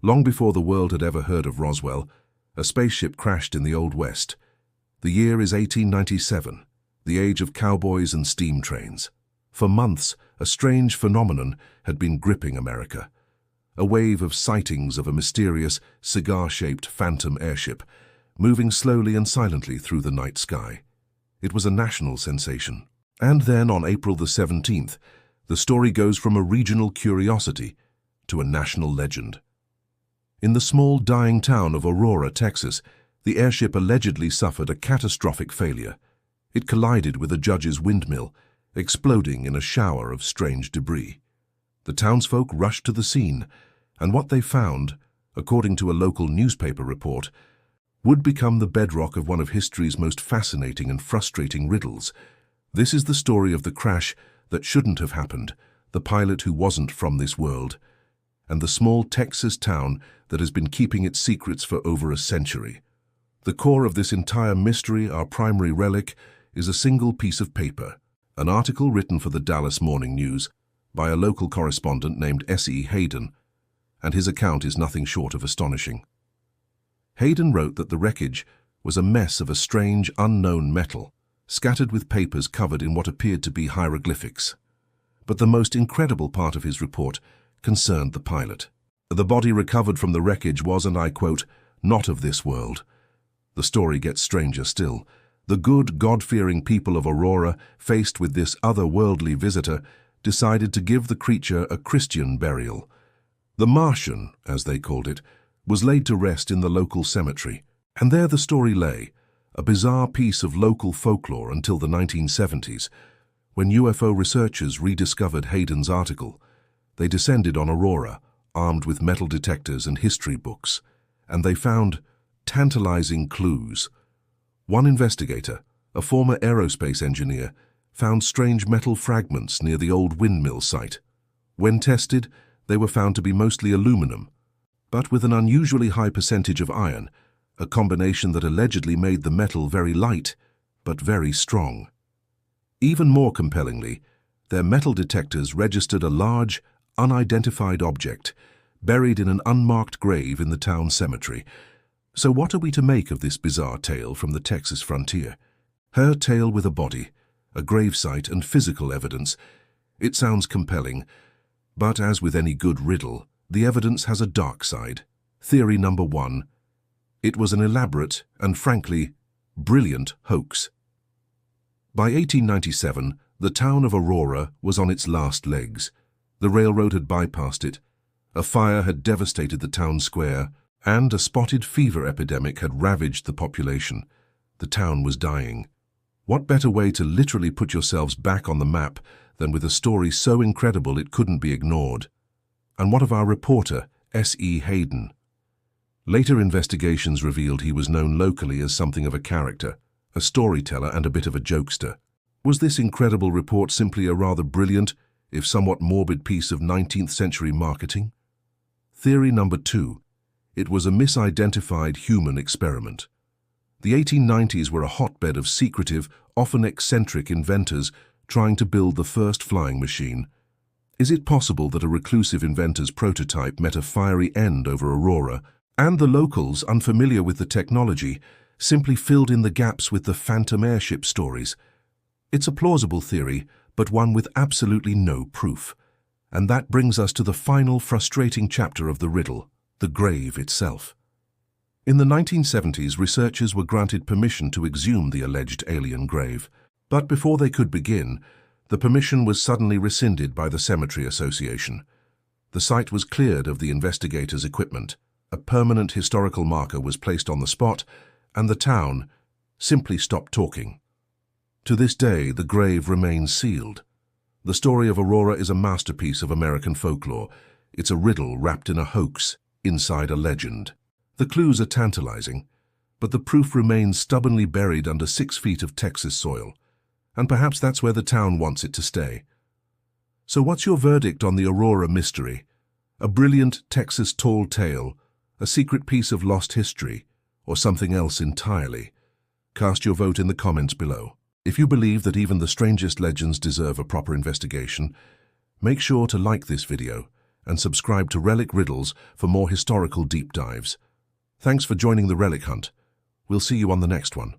Long before the world had ever heard of Roswell, a spaceship crashed in the Old West. The year is 1897, the age of cowboys and steam trains. For months, a strange phenomenon had been gripping America. A wave of sightings of a mysterious, cigar-shaped phantom airship, moving slowly and silently through the night sky. It was a national sensation. And then, on April the 17th, the story goes from a regional curiosity to a national legend. In the small, dying town of Aurora, Texas, the airship allegedly suffered a catastrophic failure. It collided with a judge's windmill, exploding in a shower of strange debris. The townsfolk rushed to the scene, and what they found, according to a local newspaper report, would become the bedrock of one of history's most fascinating and frustrating riddles. This is the story of the crash that shouldn't have happened, the pilot who wasn't from this world, and the small Texas town that has been keeping its secrets for over a century. The core of this entire mystery, our primary relic, is a single piece of paper, an article written for the Dallas Morning News by a local correspondent named S.E. Hayden, and his account is nothing short of astonishing. Hayden wrote that the wreckage was a mess of a strange, unknown metal, scattered with papers covered in what appeared to be hieroglyphics. But the most incredible part of his report concerned the pilot. The body recovered from the wreckage was, and I quote, "not of this world." The story gets stranger still. The good, God-fearing people of Aurora, faced with this otherworldly visitor, decided to give the creature a Christian burial. The Martian, as they called it, was laid to rest in the local cemetery. And there the story lay, a bizarre piece of local folklore until the 1970s, when UFO researchers rediscovered Hayden's article. They descended on Aurora, armed with metal detectors and history books, and they found tantalizing clues. One investigator, a former aerospace engineer, found strange metal fragments near the old windmill site. When tested, they were found to be mostly aluminum, but with an unusually high percentage of iron, a combination that allegedly made the metal very light, but very strong. Even more compellingly, their metal detectors registered a large, unidentified object, buried in an unmarked grave in the town cemetery. So what are we to make of this bizarre tale from the Texas frontier? Her tale with a body, a gravesite, and physical evidence. It sounds compelling, but as with any good riddle, the evidence has a dark side. Theory number 1. It was an elaborate and, frankly, brilliant hoax. By 1897, the town of Aurora was on its last legs. The railroad had bypassed it, a fire had devastated the town square, and a spotted fever epidemic had ravaged the population. The town was dying. What better way to literally put yourselves back on the map than with a story so incredible it couldn't be ignored? And what of our reporter, S.E. Hayden? Later investigations revealed he was known locally as something of a character, a storyteller and a bit of a jokester. Was this incredible report simply a rather brilliant, if somewhat morbid piece of 19th century marketing? Theory number 2. It was a misidentified human experiment. The 1890s were a hotbed of secretive, often eccentric inventors trying to build the first flying machine. Is it possible that a reclusive inventor's prototype met a fiery end over Aurora, and the locals, unfamiliar with the technology, simply filled in the gaps with the phantom airship stories? It's a plausible theory, but one with absolutely no proof. And that brings us to the final frustrating chapter of the riddle, the grave itself. In the 1970s, researchers were granted permission to exhume the alleged alien grave. But before they could begin, the permission was suddenly rescinded by the Cemetery Association. The site was cleared of the investigators' equipment. A permanent historical marker was placed on the spot, and the town simply stopped talking. To this day, the grave remains sealed. The story of Aurora is a masterpiece of American folklore. It's a riddle wrapped in a hoax inside a legend. The clues are tantalizing, but the proof remains stubbornly buried under 6 feet of Texas soil. And perhaps that's where the town wants it to stay. So what's your verdict on the Aurora mystery? A brilliant Texas tall tale, a secret piece of lost history, or something else entirely? Cast your vote in the comments below. If you believe that even the strangest legends deserve a proper investigation, make sure to like this video and subscribe to Relic Riddles for more historical deep dives. Thanks for joining the Relic Hunt. We'll see you on the next one.